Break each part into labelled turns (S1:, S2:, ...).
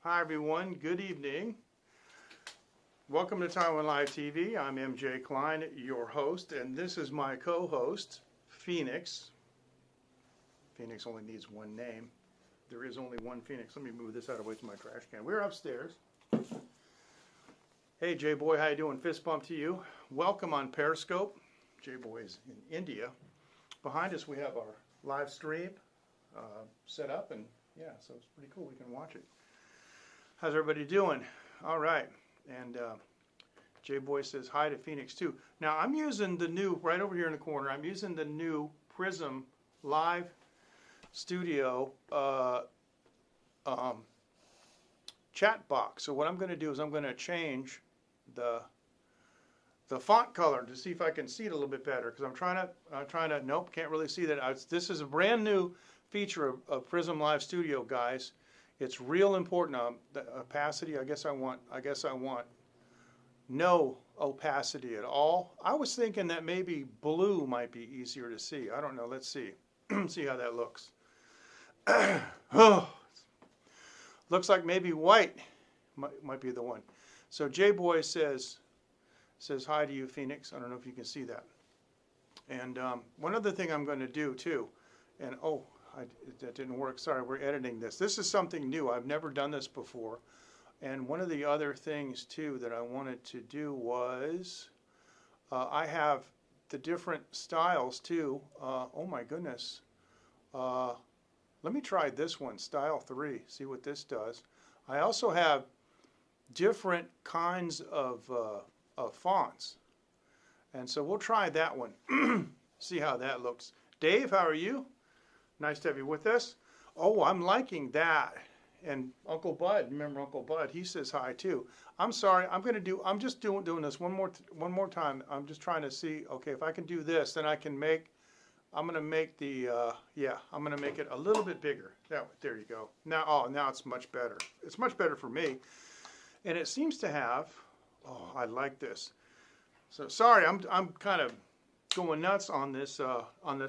S1: Hi everyone, good evening. Welcome to Taiwan Live TV. I'm MJ Klein, your host, and this is my co-host, Phoenix. Phoenix only needs one name. There is only one Phoenix. Let me move this out of the way to my trash can. We're upstairs. Hey J-Boy, how you doing? Fist bump to you. Welcome on Periscope. J-Boy is in India. Behind us we have our live stream set up, and yeah, so it's pretty cool. We can watch it. How's everybody doing? All right. And J-Boy says hi to Phoenix too. Now I'm using the new, right over here in the corner, I'm using the new Prism Live Studio chat box. So what I'm going to do is I'm going to change the font color to see if I can see it a little bit better, because I'm trying to, nope, can't really see that. This is a brand new feature of Prism Live Studio, guys. It's real important. The opacity, I guess I want no opacity at all. I was thinking that maybe blue might be easier to see. I don't know. Let's see. See how that looks. Oh, looks like maybe white might be the one. So J-Boy says hi to you, Phoenix. I don't know if you can see that. And one other thing I'm going to do too, and oh, that didn't work. Sorry, we're editing this. This is something new. I've never done this before. And one of the other things too that I wanted to do was I have the different styles too. Oh my goodness. Let me try this one, style 3, see what this does. I also have different kinds of fonts. And so we'll try that one. See how that looks. Dave, how are you? Nice to have you with us. Oh, I'm liking that. And Uncle Bud, remember Uncle Bud? He says hi too. I'm sorry. I'm just doing this one more time. I'm just trying to see. Okay, if I can do this, then I can make. I'm gonna make the. I'm gonna make it a little bit bigger. There you go. Now it's much better. It's much better for me. And it seems to have. Oh, I like this. So sorry, I'm kind of going nuts on this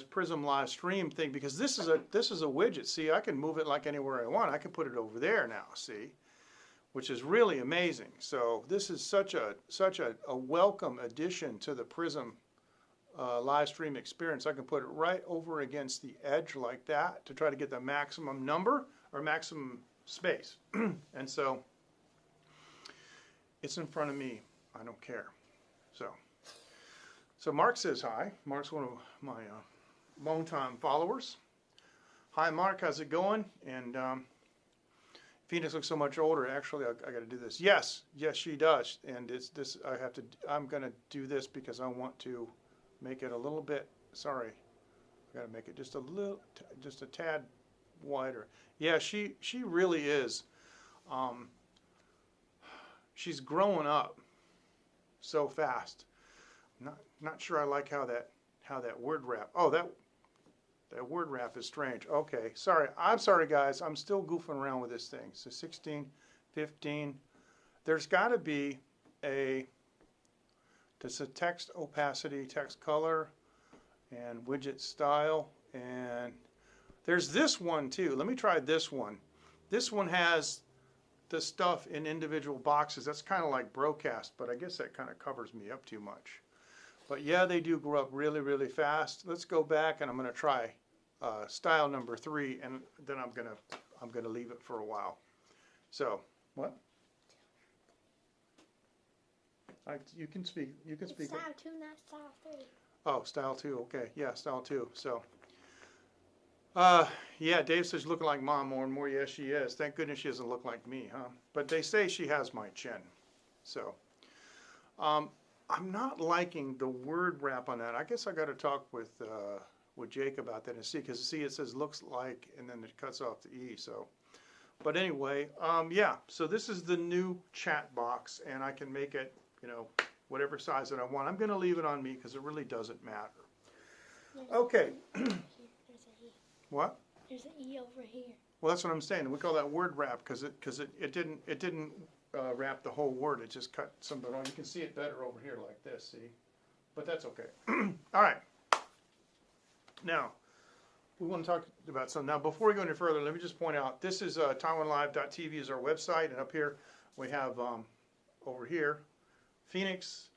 S1: Prism Live Stream thing, because this is a widget. See, I can move it like anywhere I want. I can put it over there now. See, which is really amazing. So this is such a welcome addition to the Prism live stream experience. I can put it right over against the edge like that to try to get the maximum number or maximum space. And so it's in front of me. I don't care. So Mark says hi. Mark's one of my longtime followers. Hi Mark, how's it going? And Phoenix looks so much older. Actually, I got to do this. Yes, she does. And it's this. I'm going to do this because I want to make it a little bit. Sorry, I got to make it just a tad wider. Yeah, she really is. She's growing up so fast. Not sure I like how that word wrap. Oh, that word wrap is strange. Okay, sorry. I'm sorry, guys. I'm still goofing around with this thing. So 16, 15. There's got to be there's a text opacity, text color, and widget style, and there's this one too. Let me try this one. This one has the stuff in individual boxes. That's kind of like broadcast, but I guess that kind of covers me up too much. But yeah, they do grow up really, really fast. Let's go back, and I'm going to try style number 3, and then I'm gonna leave it for a while. So what? You can speak. You can speak.
S2: Style 2, not style 3.
S1: Oh, style 2. Okay, yeah, style 2. So. Yeah, Dave says looking like Mom more and more. Yes, she is. Thank goodness she doesn't look like me, huh? But they say she has my chin. So. I'm not liking the word wrap on that. I guess I got to talk with Jake about that and see, because see, it says looks like, and then it cuts off the E. So, but anyway, yeah. So this is the new chat box, and I can make it, whatever size that I want. I'm going to leave it on me because it really doesn't matter. Okay.
S2: There's an E.
S1: What?
S2: There's an E over here.
S1: Well, that's what I'm saying. We call that word wrap because it didn't wrap the whole word. It just cut some of it on. You can see it better over here like this, see? But that's okay. All right. Now, we want to talk about something. Now, before we go any further, let me just point out, this is TaiwanLive.tv is our website, and up here we have, over here, Phoenix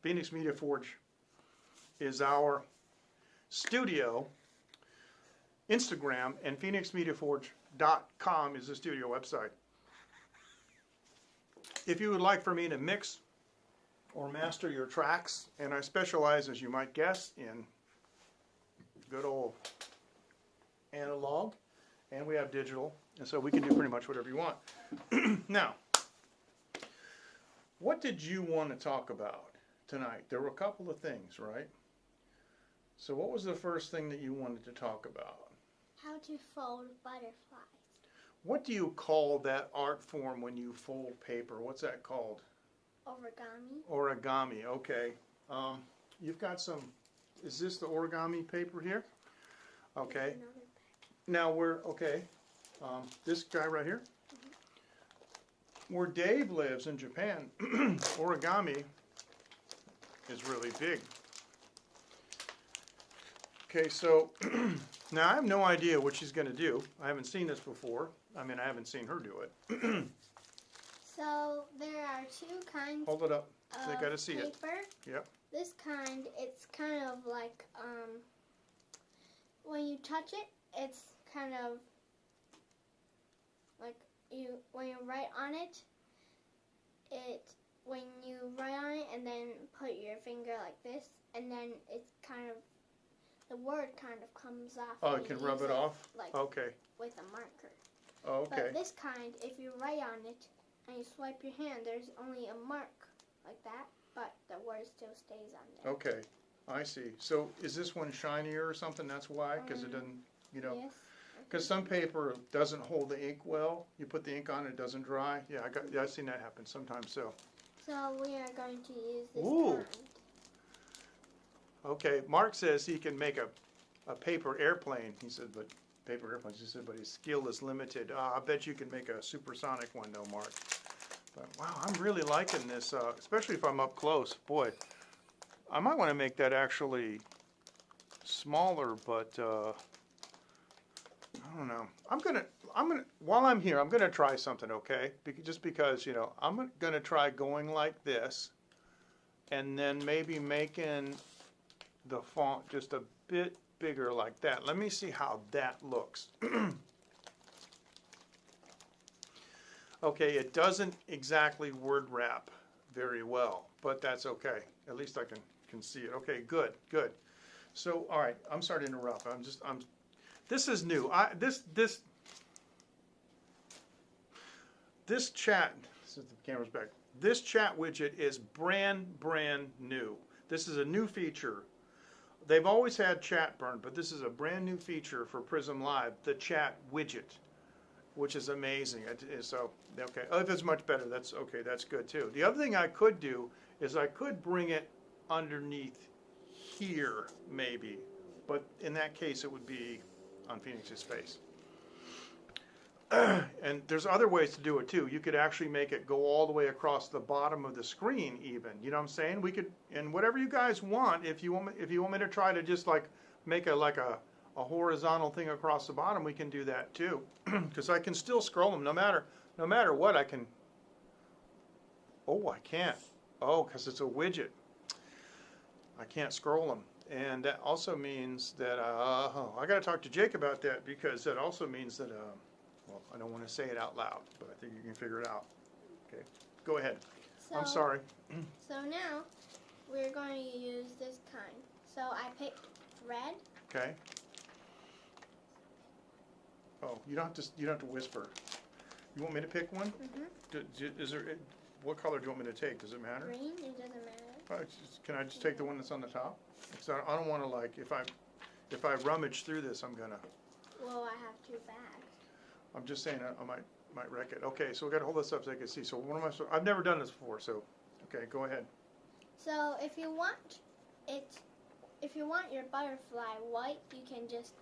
S1: Media Forge is our studio. Instagram and PhoenixMediaForge.com is the studio website. If you would like for me to mix or master your tracks, and I specialize, as you might guess, in good old analog, and we have digital, and so we can do pretty much whatever you want. Now, what did you want to talk about tonight? There were a couple of things, right? So what was the first thing that you wanted to talk about?
S2: How to fold butterflies.
S1: What do you call that art form when you fold paper? What's that called?
S2: Origami.
S1: Origami, okay. You've got some, is this the origami paper here? Okay. Now this guy right here? Where Dave lives in Japan, origami is really big. Okay, so now I have no idea what she's going to do. I haven't seen this before. I mean, I haven't seen her do it.
S2: So there are two kinds.
S1: Hold it up. They
S2: of
S1: got to see
S2: paper.
S1: it. Yep.
S2: This kind, it's kind of like when you touch it, it's kind of like when you write on it. When you write on it and then put your finger like this, and then it's kind of the word kind of comes off.
S1: Oh, you can rub it off?
S2: Like
S1: Okay.
S2: with a marker.
S1: Oh, okay.
S2: But this kind, if you write on it and you swipe your hand, there's only a mark like that, but the word still stays on there.
S1: Okay, I see. So is this one shinier or something? That's why? Because it doesn't, you know.
S2: Yes.
S1: Because some paper doesn't hold the ink well. You put the ink on, it doesn't dry. Yeah, I've seen that happen sometimes. So.
S2: So we are going to use this
S1: Ooh.
S2: kind.
S1: Okay, Mark says he can make a paper airplane. He said, but paper airplanes. He said, but his skill is limited. I bet you can make a supersonic one, though, Mark. But wow, I'm really liking this, especially if I'm up close. Boy, I might want to make that actually smaller, but I don't know. While I'm here, I'm gonna try something, okay? Just because, you know, I'm gonna try going like this, and then maybe making the font just a bit bigger like that. Let me see how that looks. Okay, it doesn't exactly word wrap very well, but that's okay. At least I can see it. Okay, good. So, all right, I'm sorry to interrupt. This is new. This chat, since the camera's back, this chat widget is brand new. This is a new feature. They've always had chat burn, but this is a brand new feature for Prism Live, the chat widget, which is amazing. So, okay, if it's much better, that's okay, that's good too. The other thing I could do is I could bring it underneath here, maybe, but in that case it would be on Phoenix's face. And there's other ways to do it too. You could actually make it go all the way across the bottom of the screen even. You know what I'm saying? We could, and whatever you guys want, if you want me to try to just like make a horizontal thing across the bottom, we can do that too. Because I can still scroll them no matter what. I can. Oh, I can't. Oh, because it's a widget. I can't scroll them. And that also means that I got to talk to Jake about that, because that also means that well, I don't want to say it out loud, but I think you can figure it out. Okay, go ahead. I'm sorry.
S2: So now we're going to use this kind. So I picked red.
S1: Okay. Oh, you don't have to whisper. You want me to pick one?
S2: Mm-hmm.
S1: What color do you want me to take? Does it matter?
S2: Green. It doesn't matter.
S1: Can I just take the one that's on the top? So I don't want to, like, if I rummage through this, I'm gonna.
S2: Well, I have 2 bags.
S1: I'm just saying I might wreck it. Okay, so we got to hold this up so I can see. So what am I supposed? I've never done this before, so okay, go ahead.
S2: So if you want your butterfly white, you can just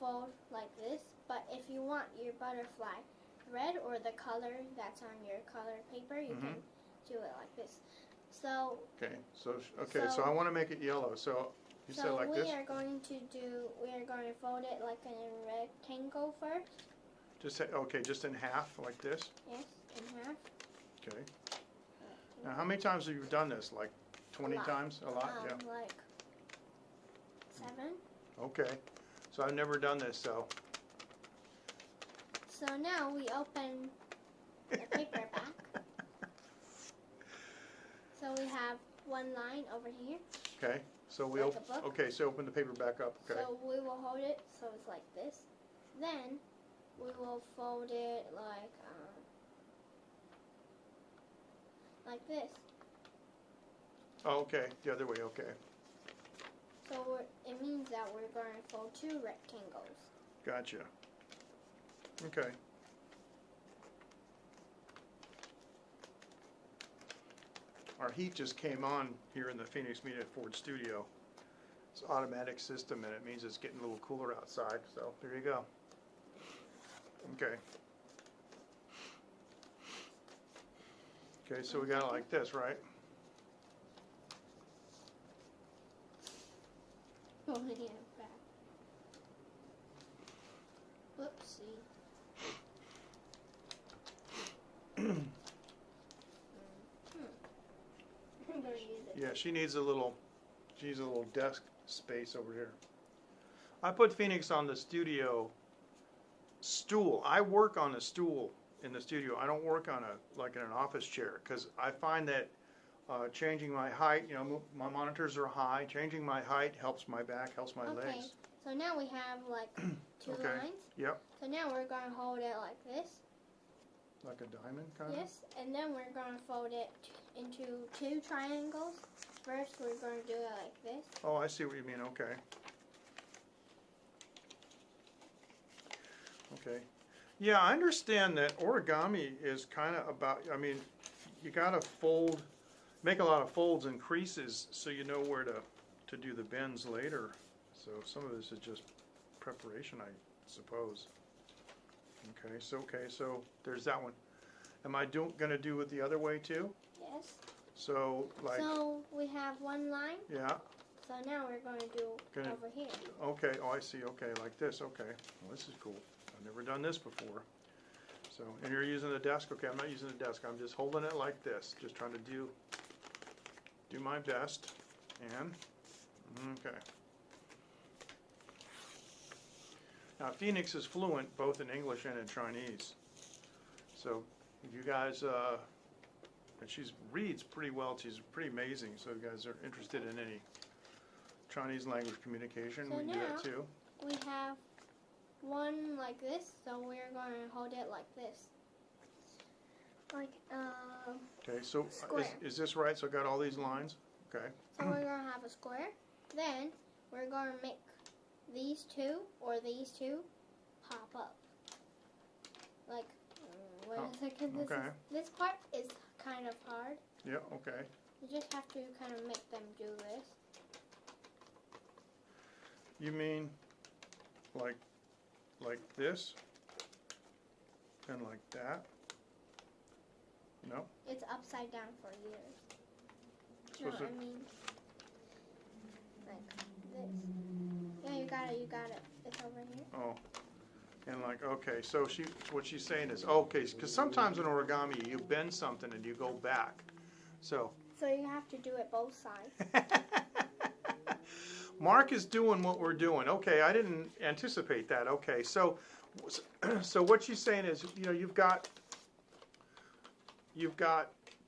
S2: fold like this. But if you want your butterfly red, or the color that's on your color paper, you can do it like this. So
S1: Okay, so I want to make it yellow. So you said like this?
S2: we are going to fold it like in a rectangle first.
S1: Just in half like this.
S2: Yes, in half.
S1: Okay. Now, how many times have you done this? Like 20 times? A lot? Yeah.
S2: Like 7.
S1: Okay. So I've never done this, so.
S2: So now we open the paper back. So we have one line over here.
S1: Okay. So
S2: Like a book.
S1: okay, so open the paper back up. Okay.
S2: So we will hold it so it's like this. Then we will fold it like this.
S1: Oh, okay. The other way. Okay.
S2: So it means that we're going to fold 2 rectangles.
S1: Gotcha. Okay. Our heat just came on here in the Phoenix Media Ford studio. It's an automatic system, and it means it's getting a little cooler outside. So there you go. Okay. Okay, so we got it like this, right?
S2: Holding it back. Whoopsie. I'm gonna use it.
S1: Yeah, she needs a little desk space over here. I put Phoenix on the studio stool. I work on a stool in the studio. I don't work on like in an office chair, because I find that changing my height, my monitors are high. Changing my height helps my back, helps my legs.
S2: So now we have like 2 lines.
S1: Yep.
S2: So now we're going to hold it like this.
S1: Like a diamond kind of?
S2: Yes, and then we're going to fold it into 2 triangles. First we're going to do it like this.
S1: Oh, I see what you mean. Okay. Okay. Yeah, I understand that origami is kind of about, you got to make a lot of folds and creases so you know where to do the bends later. So some of this is just preparation, I suppose. Okay, so there's that one. Am I going to do it the other way too?
S2: Yes.
S1: So
S2: we have 1 line.
S1: Yeah.
S2: So now we're going to do over here.
S1: Okay, oh I see, okay, like this, okay. Well, this is cool. I've never done this before. So, and you're using the desk? Okay, I'm not using the desk. I'm just holding it like this. Just trying to do my best. And, okay. Now, Phoenix is fluent both in English and in Chinese. So, if you guys, and she reads pretty well. She's pretty amazing. So, if you guys are interested in any Chinese language communication, we can do that too.
S2: We have one like this, so we're going to hold it like this. Like,
S1: okay, so is this right? So I got all these lines? Okay.
S2: So we're going to have a square. Then we're going to make these 2 or these 2 pop up. Like, wait a second. This part is kind of hard.
S1: Yeah, okay.
S2: You just have to kind of make them do this.
S1: You mean like this and like that? No?
S2: It's upside down for years. No, I mean like this. Yeah, you got it. It's over here.
S1: Oh. And like, okay, so what she's saying is, okay, because sometimes in origami you bend something and you go back. So
S2: you have to do it both sides.
S1: Mark is doing what we're doing. Okay, I didn't anticipate that. Okay, so what she's saying is, you've got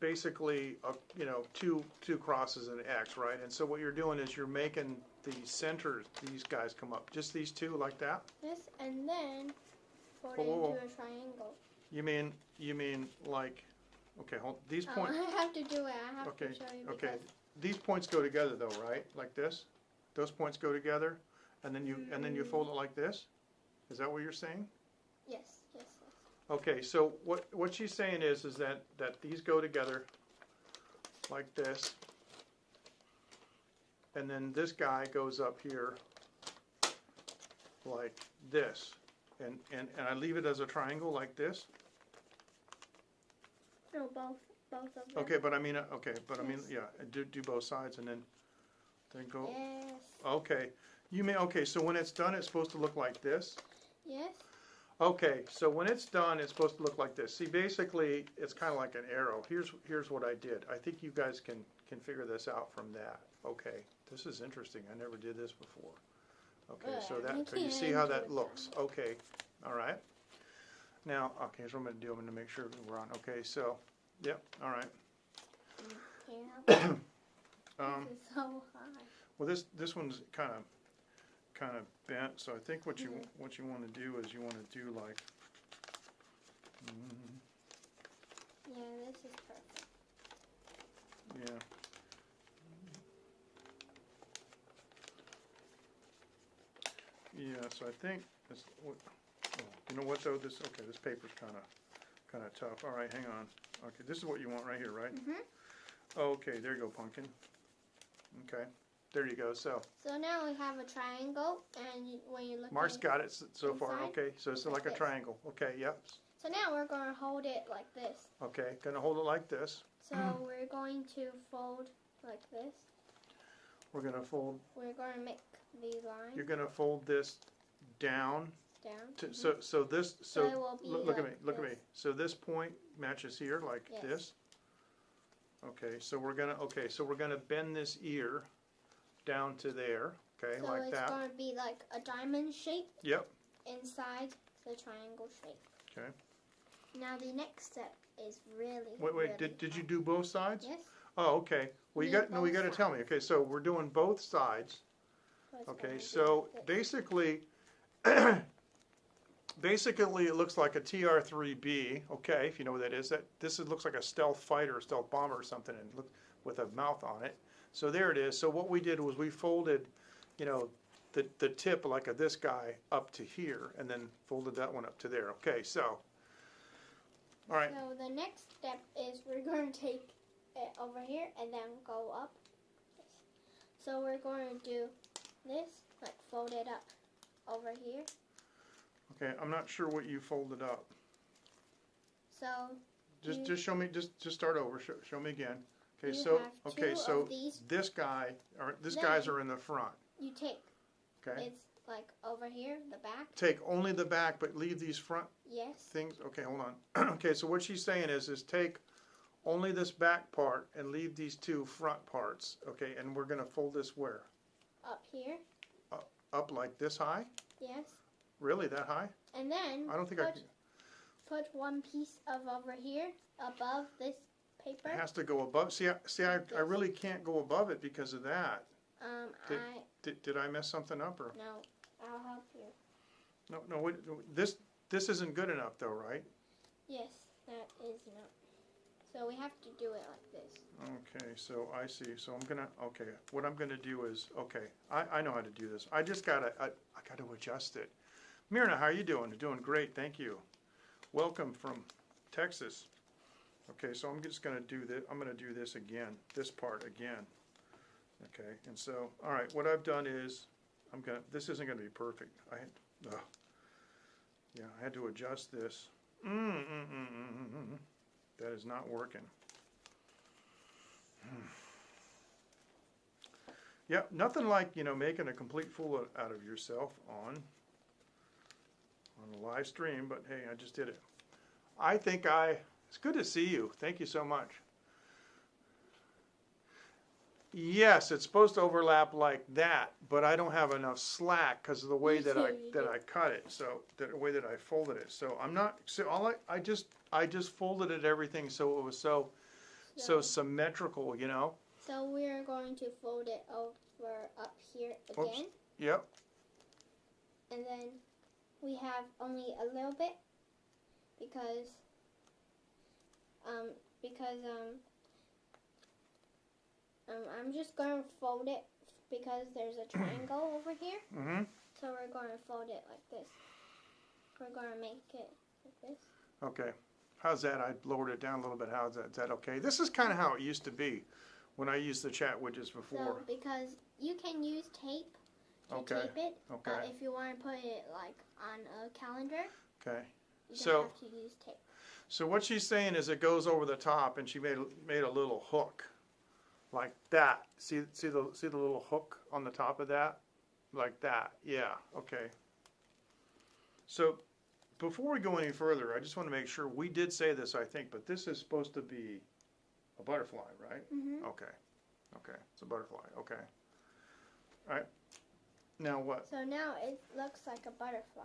S1: basically two crosses and an X, right? And so what you're doing is you're making the centers, these guys come up, just these 2 like that.
S2: This, and then fold it into a triangle.
S1: You mean like, okay, hold these points.
S2: I have to do it. I have to show you.
S1: Okay, these points go together though, right? Like this. Those points go together, and then you fold it like this. Is that what you're saying?
S2: Yes.
S1: Okay, so what she's saying is that these go together like this, and then this guy goes up here like this, and I leave it as a triangle like this.
S2: No, both. both of them.
S1: Okay, but I mean, I mean,
S2: Yes.
S1: yeah, do both sides and then go.
S2: Yes.
S1: Okay, okay, so when it's done, it's supposed to look like this?
S2: Yes.
S1: Okay, so when it's done, it's supposed to look like this. See, basically, it's kind of like an arrow. Here's what I did. I think you guys can figure this out from that. Okay, this is interesting. I never did this before. Okay, so you see how that looks. Okay, all right. Now, okay, so what I'm going to do, I'm going to make sure we're on. Okay, so, yep, all right.
S2: This is so high.
S1: Well, this one's kind of bent, so I think what you want to do is you want to do like.
S2: Yeah, this is perfect.
S1: Yeah. Yeah, so I think this. You know what though? This paper's kind of tough. All right, hang on. Okay, this is what you want right here, right?
S2: Mhm.
S1: Okay, there you go, pumpkin. Okay, there you go. So
S2: now we have a triangle, and when you look.
S1: Mark's got it so far.
S2: inside,
S1: Okay, so it's like a triangle. Okay, yep.
S2: So now we're going to hold it like this.
S1: Okay, gonna hold it like this.
S2: So we're going to fold like this.
S1: We're gonna fold.
S2: We're going to make these lines.
S1: You're gonna fold this down.
S2: Down.
S1: So this.
S2: So it will be
S1: look at me.
S2: like
S1: Look at me.
S2: this.
S1: So this point matches here like
S2: Yes.
S1: this. Okay, so we're gonna bend this ear down to there. Okay,
S2: So
S1: like
S2: it's
S1: that.
S2: going to be like a diamond shape
S1: Yep.
S2: inside the triangle shape.
S1: Okay.
S2: Now the next step is really.
S1: Wait.
S2: really
S1: Did you do both sides?
S2: Yes.
S1: Oh, okay. Well, you
S2: Need
S1: got to
S2: both
S1: tell me. Okay, so we're doing both sides.
S2: So it's
S1: Okay,
S2: gonna be
S1: so
S2: like this.
S1: basically it looks like a TR-3B. Okay, if you know what that is. Looks like a stealth fighter, stealth bomber or something, and look with a mouth on it. So there it is. So what we did was we folded, the tip like of this guy up to here, and then folded that one up to there. Okay, so. All right.
S2: So the next step is we're going to take it over here and then go up. So we're going to do this, like fold it up over here.
S1: Okay, I'm not sure what you folded up.
S2: So
S1: Just show me. Just start over. Show me again. Okay,
S2: you
S1: so
S2: have two of these.
S1: this guy or these
S2: Then
S1: guys are in the front.
S2: you take
S1: Okay.
S2: it's like over here, the back.
S1: Take only the back, but leave these front
S2: Yes.
S1: things. Okay, hold on. Okay, so what she's saying is take only this back part and leave these two front parts. Okay, and we're gonna fold this where?
S2: Up here.
S1: Up like this high?
S2: Yes.
S1: Really, that high?
S2: And then
S1: I don't think I can.
S2: put one piece of over here above this paper.
S1: It has to go above. See, I really can't go above it because of that. Did I mess something up or?
S2: No, I'll help you.
S1: No, wait, this isn't good enough though, right?
S2: Yes, that is not. So we have to do it like this.
S1: Okay, so I see. So what I'm gonna do is, okay, I know how to do this. I just gotta adjust it. Myrna, how are you doing? Doing great, thank you. Welcome from Texas. Okay, so I'm just gonna do this. I'm gonna do this again, this part again. Okay, and so, all right, what I've done is, this isn't gonna be perfect. I had to adjust this. That is not working. Yeah, nothing like, making a complete fool out of yourself on a live stream, but hey, I just did it. It's good to see you. Thank you so much. Yes, it's supposed to overlap like that, but I don't have enough slack because of the way that I cut it. So the way that I folded it. So I'm not. So I just folded it everything so it was so symmetrical,
S2: So we're going to fold it over up here again.
S1: Oops. Yep.
S2: And then we have only a little bit because I'm just going to fold it because there's a triangle over here.
S1: Mm-hmm.
S2: So we're going to fold it like this. We're going to make it like this.
S1: Okay. How's that? I lowered it down a little bit. How's that? Is that okay? This is kind of how it used to be when I used the chat widgets before.
S2: So because you can use tape to tape it.
S1: Okay.
S2: But if you want to put it like on a calendar,
S1: Okay.
S2: you don't have to use tape.
S1: So what she's saying is it goes over the top, and she made a little hook, like that. See the little hook on the top of that, like that. Yeah. Okay. So before we go any further, I just want to make sure we did say this, I think, but this is supposed to be a butterfly, right?
S2: Mm-hmm.
S1: Okay. Okay. It's a butterfly. Okay. All right. Now what?
S2: So now it looks like a butterfly.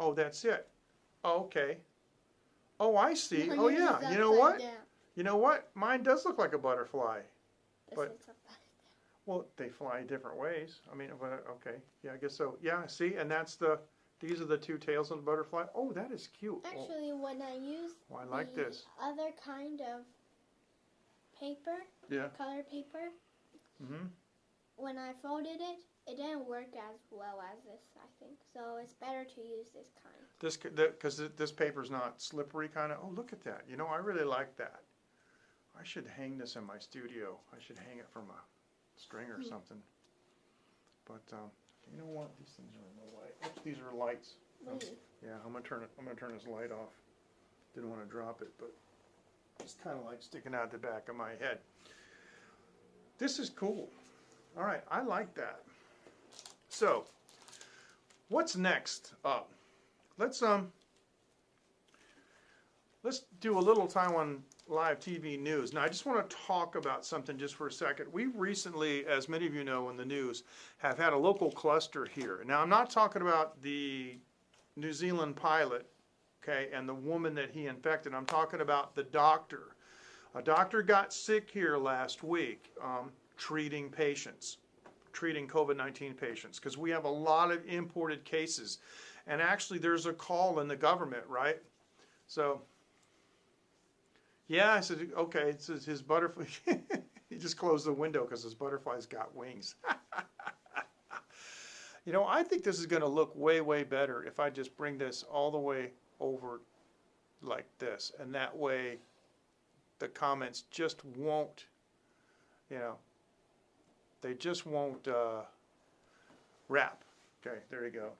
S1: Oh, that's it. Oh, okay. Oh, I see.
S2: Mine
S1: Oh,
S2: is
S1: yeah. You know
S2: upside
S1: what?
S2: down.
S1: You know what? Mine does look like a butterfly.
S2: This
S1: But-
S2: is upside
S1: Well, they fly different ways. I mean, but okay. Yeah, I guess so. Yeah, see, and these are the two tails of the butterfly. Oh, that is cute.
S2: down. Actually, when I use
S1: I like
S2: the
S1: this.
S2: other kind of paper,
S1: Yeah.
S2: color paper,
S1: Mm-hmm.
S2: when I folded it, it didn't work as well as this, I think. So it's better to use this kind.
S1: Because this paper's not slippery, kind of. Oh, look at that. You know, I really like that. I should hang this in my studio. I should hang it from a string or something. But you know what? These things are in the way. Oops, these are lights.
S2: Wait.
S1: Yeah, I'm gonna turn this light off. Didn't want to drop it, but it's kind of like sticking out the back of my head. This is cool. All right, I like that. So, what's next up? Let's do a little Taiwan Live TV news. Now, I just want to talk about something just for a second. We recently, as many of you know in the news, have had a local cluster here. Now, I'm not talking about the New Zealand pilot, okay, and the woman that he infected. I'm talking about the doctor. A doctor got sick here last week treating patients, treating COVID-19 patients, because we have a lot of imported cases. And actually, there's a call in the government, right? So, yeah, I said, okay, it says his butterfly. He just closed the window because his butterfly's got wings. You know, I think this is going to look way, way better if I just bring this all the way over like this. And that way, the comments just won't, you know, they just won't wrap. Okay, there you go.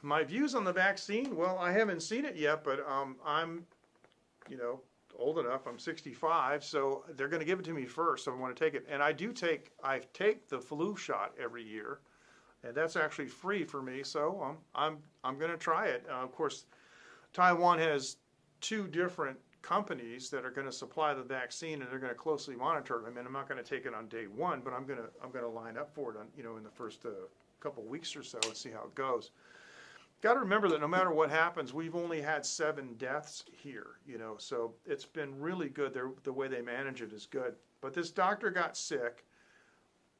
S1: My views on the vaccine, well, I haven't seen it yet, but I'm, you know, old enough. I'm 65, so they're going to give it to me first, so I want to take it. And I take the flu shot every year, and that's actually free for me, so I'm going to try it. Of course, Taiwan has two different companies that are going to supply the vaccine, and they're going to closely monitor it. I mean, I'm not going to take it on day one, but I'm going to line up for it on, you know, in the first couple weeks or so and see how it goes. Got to remember that no matter what happens, we've only had 7 deaths here, you know, so it's been really good. The way they manage it is good. But this doctor got sick.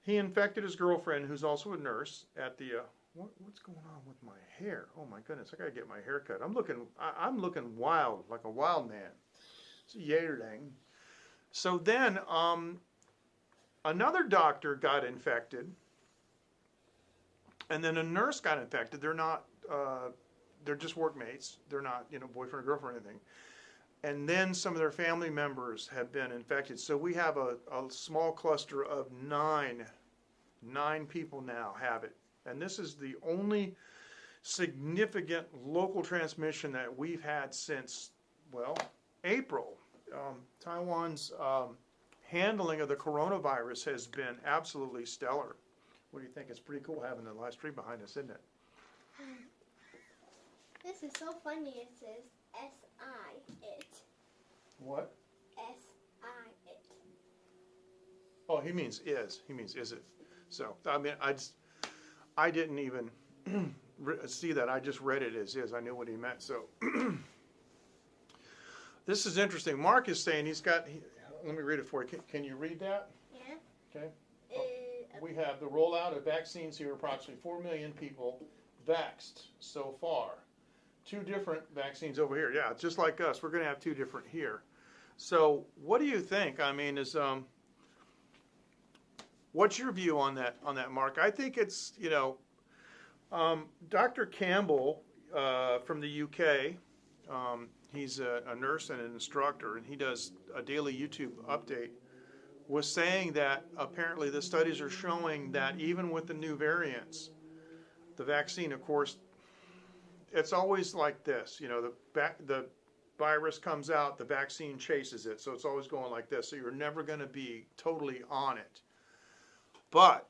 S1: He infected his girlfriend, who's also a nurse, at the what's going on with my hair? Oh my goodness, I gotta get my hair cut. I'm looking wild, like a wild man. It's a yearling. So then another doctor got infected. And then a nurse got infected. They're not, they're just workmates. They're not, you know, boyfriend or girlfriend or anything. And then some of their family members have been infected. So we have a small cluster of 9 people now have it. And this is the only significant local transmission that we've had since, well, April. Taiwan's handling of the coronavirus has been absolutely stellar. What do you think? It's pretty cool having the live stream behind us, isn't it?
S2: This is so funny. It says S-I, it.
S1: What?
S2: S-I, it.
S1: Oh, he means is. He means is it. So, I mean, I didn't even see that. I just read it as is. I knew what he meant. So, this is interesting. Mark is saying he's got, let me read it for you. Can you read that?
S2: Yeah.
S1: Okay. We have the rollout of vaccines here, approximately 4 million people vaxxed so far. 2 different vaccines over here. Yeah, just like us. We're going to have 2 different here. So what do you think? I mean, what's your view on that, Mark? I think it's, you know, Dr. Campbell from the UK, he's a nurse and an instructor, and he does a daily YouTube update was saying that apparently the studies are showing that even with the new variants, the vaccine, of course, it's always like this. You know, the virus comes out, the vaccine chases it. So it's always going like this. So you're never going to be totally on it. But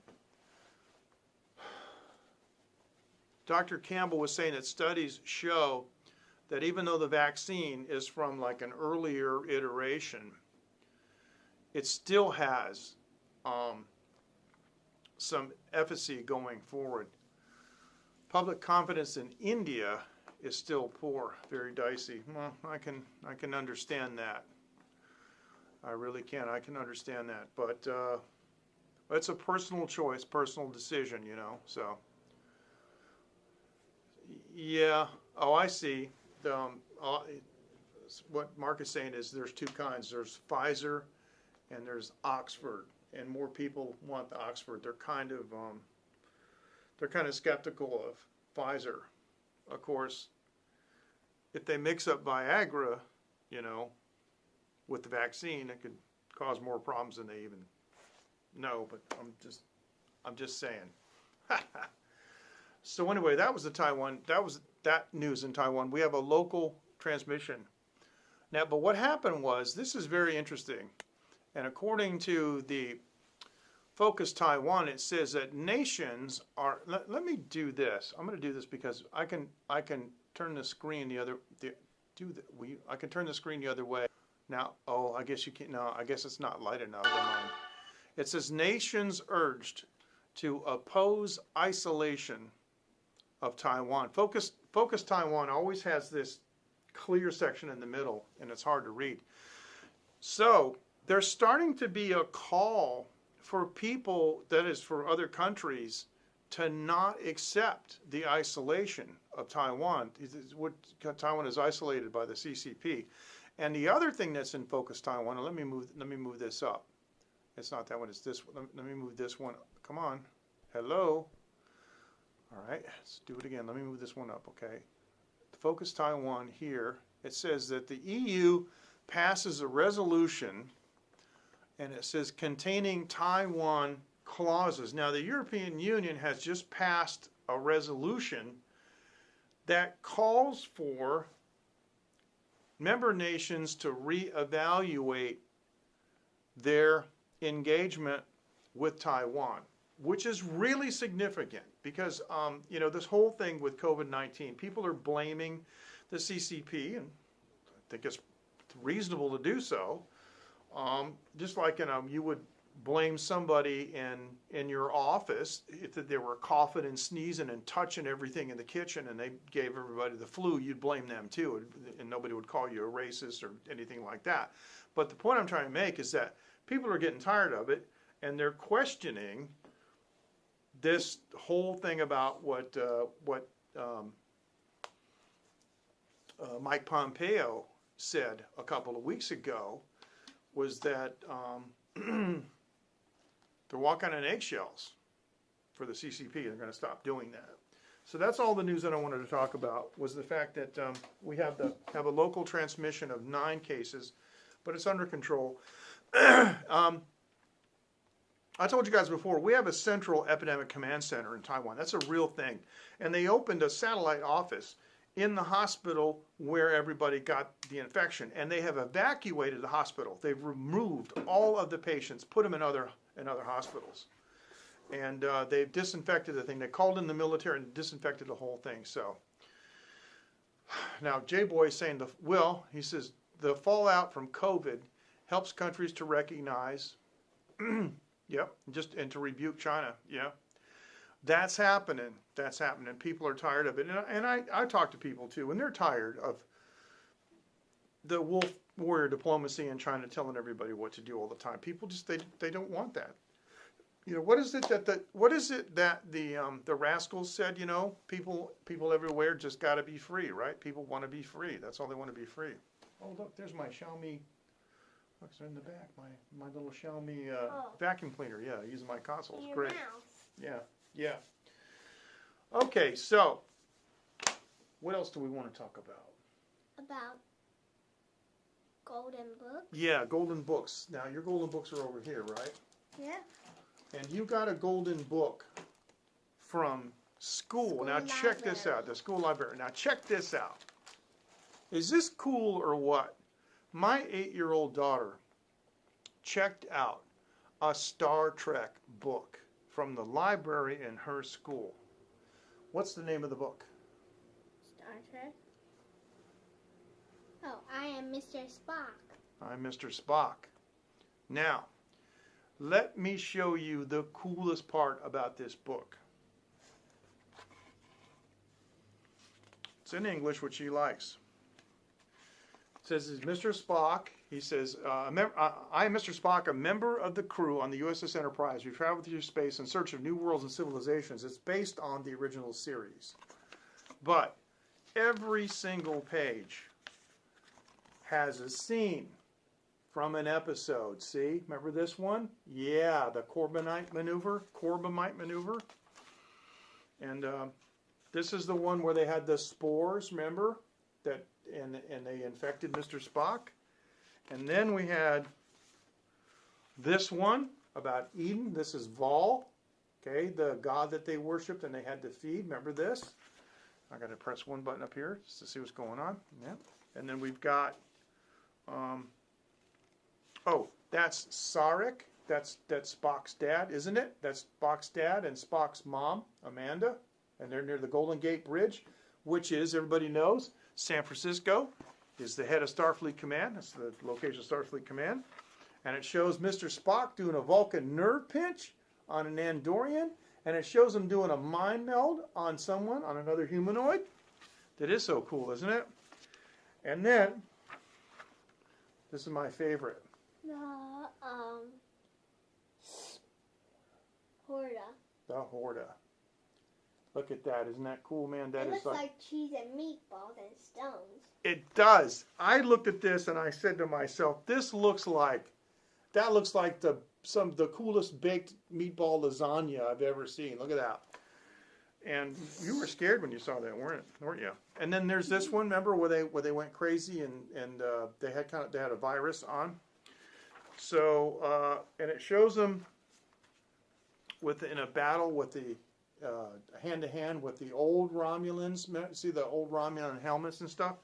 S1: Dr. Campbell was saying that studies show that even though the vaccine is from like an earlier iteration, it still has some efficacy going forward. Public confidence in India is still poor, very dicey. Well, I can understand that. I really can. I can understand that. But it's a personal choice, personal decision, you know. So, yeah. Oh, I see. What Mark is saying is there's two kinds. There's Pfizer and there's Oxford, and more people want the Oxford. They're kind of skeptical of Pfizer. Of course, if they mix up Viagra, you know, with the vaccine, it could cause more problems than they even know. But I'm just saying. So anyway, that was the Taiwan. That was that news in Taiwan. We have a local transmission now. But what happened was, this is very interesting. And according to the Focus Taiwan, it says that nations are. Let me do this. I'm going to do this because I can turn the screen I can turn the screen the other way. Now, oh, I guess you can't. No, I guess it's not light enough. Never mind. It says nations urged to oppose isolation of Taiwan. Focus Taiwan always has this clear section in the middle, and it's hard to read. So there's starting to be a call for people, that is for other countries, to not accept the isolation of Taiwan. Taiwan is isolated by the CCP. And the other thing that's in Focus Taiwan, and let me move this up. It's not that one, it's this one. Let me move this one. Come on. Hello. All right, let's do it again. Let me move this one up, okay? Focus Taiwan here. It says that the EU passes a resolution, and it says containing Taiwan clauses. Now, the European Union has just passed a resolution that calls for member nations to reevaluate their engagement with Taiwan, which is really significant because, you know, this whole thing with COVID-19, people are blaming the CCP, and I think it's reasonable to do so. Just like, you know, you would blame somebody in your office if they were coughing and sneezing and touching everything in the kitchen and they gave everybody the flu, you'd blame them too, and nobody would call you a racist or anything like that. But the point I'm trying to make is that people are getting tired of it, and they're questioning this whole thing about what Mike Pompeo said a couple of weeks ago, was that they're walking on eggshells for the CCP. They're going to stop doing that. So that's all the news that I wanted to talk about, was the fact that we have a local transmission of 9 cases, but it's under control. I told you guys before, we have a central epidemic command center in Taiwan. That's a real thing. And they opened a satellite office in the hospital where everybody got the infection. And they have evacuated the hospital. They've removed all of the patients, put them in other hospitals. And they've disinfected the thing. They called in the military and disinfected the whole thing. So now J-Boy is saying, he says, the fallout from COVID helps countries to recognize, yep, and to rebuke China. Yeah, that's happening. That's happening. People are tired of it. And I talk to people too, and they're tired of the wolf warrior diplomacy and China telling everybody what to do all the time. People just they don't want that. You know, what is it that the rascals said? You know, people everywhere just got to be free, right? People want to be free. That's all they want to be free. Oh, look, there's my Xiaomi. Look, it's in the back. My little Xiaomi vacuum cleaner. Yeah, using my console. It's great. Yeah, yeah. Okay, so what else do we want to talk about?
S2: About Golden books?
S1: Yeah, golden books. Now, your golden books are over here, right?
S2: Yeah.
S1: And you got a golden book from school. Now, check this out. The school library. Now, check this out. Is this cool or what? My 8-year-old daughter checked out a Star Trek book from the library in her school. What's the name of the book?
S2: Star Trek? Oh, I am Mr. Spock.
S1: I'm Mr. Spock. Now, let me show you the coolest part about this book. It's in English, which he likes. It says, Mr. Spock, he says, I am Mr. Spock, a member of the crew on the USS Enterprise. We travel through space in search of new worlds and civilizations. It's based on the original series. But every single page has a scene from an episode. See? Remember this one? Yeah, the Corbomite maneuver. And this is the one where they had the spores, remember? And they infected Mr. Spock. And then we had this one about Eden. This is Vol, okay, the god that they worshipped and they had to feed. Remember this? I got to press one button up here just to see what's going on. Yeah. And then we've got, oh, that's Sarek. That's Spock's dad, isn't it? That's Spock's dad and Spock's mom, Amanda. And they're near the Golden Gate Bridge, which is, everybody knows, San Francisco is the head of Starfleet Command. That's the location of Starfleet Command. And it shows Mr. Spock doing a Vulcan nerve pinch on an Andorian. And it shows him doing a mind meld on someone, on another humanoid. That is so cool, isn't it? And then, this is my favorite.
S2: The, Horda.
S1: The Horda. Look at that. Isn't that cool, man? That
S2: it
S1: is
S2: looks like cheese and meatballs and stones.
S1: It does. I looked at this and I said to myself, this looks like, that looks like the coolest baked meatball lasagna I've ever seen. Look at that. And you were scared when you saw that, weren't you? And then there's this one, remember, where they went crazy and they had a virus on. So and it shows them in a battle with the hand-to-hand with the old Romulans. See the old Romulan helmets and stuff?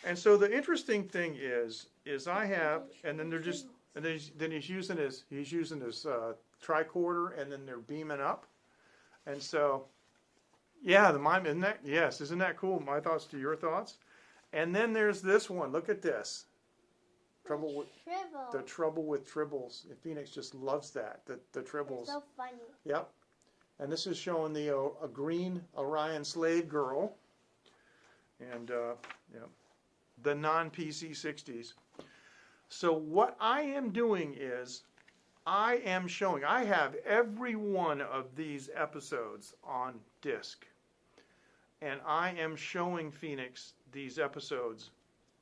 S1: And so the interesting thing is I have, and then they're just, and then he's using his tricorder, and then they're beaming up. And so, yeah, isn't that cool? My thoughts to your thoughts. And then there's this one. Look at this. The Trouble with Tribbles. Phoenix just loves that. The Tribbles.
S2: They're so funny.
S1: Yep. And this is showing a green Orion slave girl, and the non-PC-60s. So what I am doing is, I am showing. I have every one of these episodes on disc, and I am showing Phoenix these episodes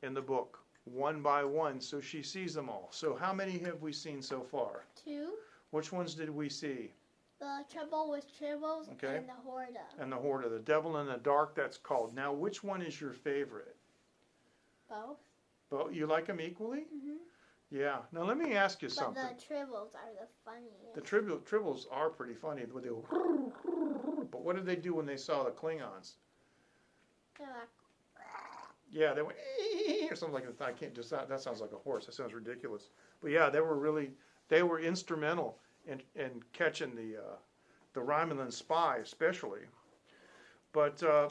S1: in the book one by one, so she sees them all. So how many have we seen so far?
S2: 2.
S1: Which ones did we see?
S2: The Trouble with Tribbles,
S1: okay,
S2: and the Horda.
S1: And the Horda. The Devil in the Dark, that's called. Now, which one is your favorite?
S2: Both.
S1: Both? You like them equally?
S2: Mm-hmm.
S1: Yeah. Now, let me ask you something.
S2: But the Tribbles are the funniest.
S1: The Tribbles are pretty funny. They go, but what did they do when they saw the Klingons?
S2: They're like,
S1: yeah, they went, or something like that. I can't just, that sounds like a horse. That sounds ridiculous. But yeah, they were instrumental in catching the Romulan spy, especially. But I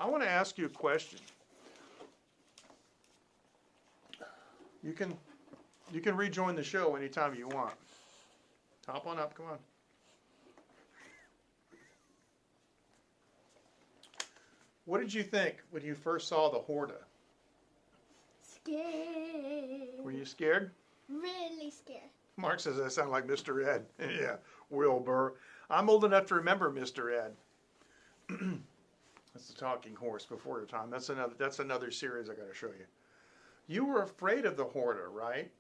S1: want to ask you a question. You can rejoin the show anytime you want. Hop on up, come on. What did you think when you first saw the Horda?
S2: Scared.
S1: Were you scared?
S2: Really scared.
S1: Mark says I sound like Mr. Ed. Yeah, Wilbur. I'm old enough to remember Mr. Ed. That's the talking horse before your time. That's another series I got to show you. You were afraid of the Horda, right?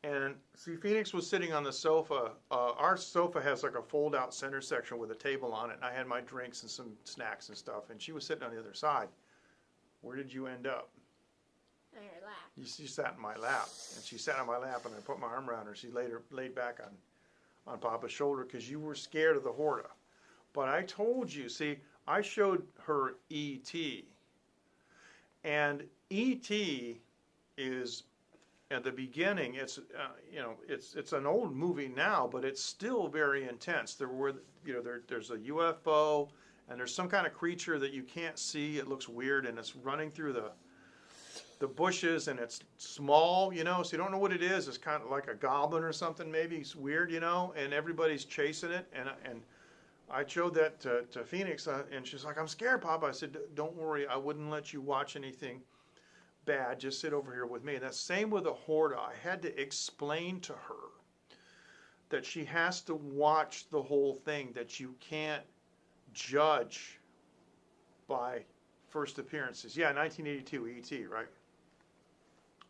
S1: And see, Phoenix was sitting on the sofa. Our sofa has like a fold-out center section with a table on it, and I had my drinks and some snacks and stuff, and she was sitting on the other side. Where did you end up?
S2: on your lap.
S1: She sat in my lap, and she sat on my lap, and I put my arm around her. She laid back on Papa's shoulder because you were scared of the Horta. But I told you, see, I showed her E.T. And E.T. is at the beginning. It's it's an old movie now, but it's still very intense. There's a UFO, and there's some kind of creature that you can't see. It looks weird, and it's running through the bushes, and it's small, so you don't know what it is. It's kind of like a goblin or something, maybe. It's weird, and everybody's chasing it. And I showed that to Phoenix, and she's like, "I'm scared, Papa." I said, "Don't worry, I wouldn't let you watch anything bad. Just sit over here with me." And that's same with the Horta. I had to explain to her that she has to watch the whole thing, that you can't judge by first appearances. Yeah, 1982 E.T., right?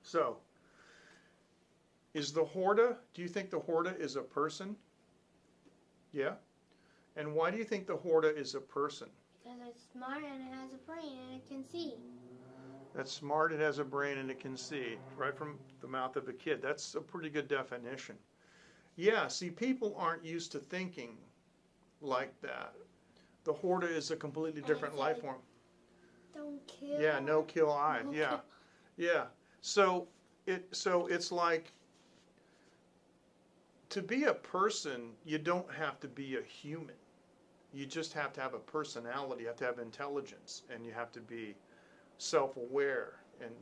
S1: So, is the Horta, do you think the Horta is a person? Yeah? And why do you think the Horta is a person?
S2: Because it's smart and it has a brain and it can see.
S1: That's smart, it has a brain, and it can see. Right from the mouth of a kid. That's a pretty good definition. Yeah, see, people aren't used to thinking like that. The Horta is a completely different life form.
S2: Don't kill.
S1: Yeah, no kill eye.
S2: No
S1: Yeah.
S2: kill.
S1: Yeah. So it's like, to be a person, you don't have to be a human. You just have to have a personality, you have to have intelligence, and you have to be self-aware. And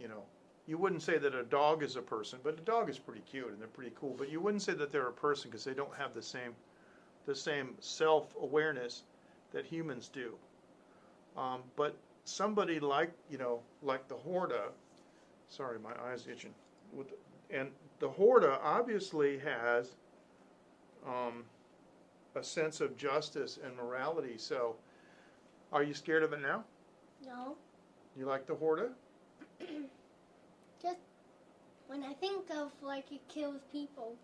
S1: you wouldn't say that a dog is a person, but a dog is pretty cute and they're pretty cool. But you wouldn't say that they're a person because they don't have the same self-awareness that humans do. But somebody like the Horta, sorry, my eye's itching. And the Horta obviously has a sense of justice and morality. So, are you scared of it now?
S2: No.
S1: You like the Horta?
S2: Just when I think of like it kills people,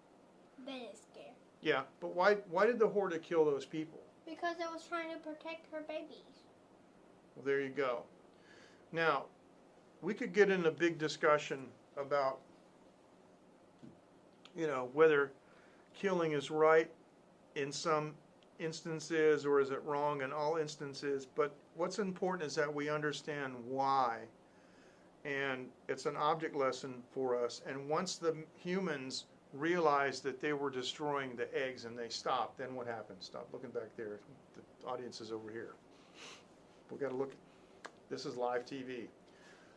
S2: then it's scary.
S1: Yeah, but why did the Horta kill those people?
S2: Because it was trying to protect her babies.
S1: Well, there you go. Now, we could get in a big discussion about, whether killing is right in some instances or is it wrong in all instances. But what's important is that we understand why. And it's an object lesson for us. And once the humans realized that they were destroying the eggs and they stopped, then what happened? Stop looking back there. The audience is over here. We've got to look. This is live TV.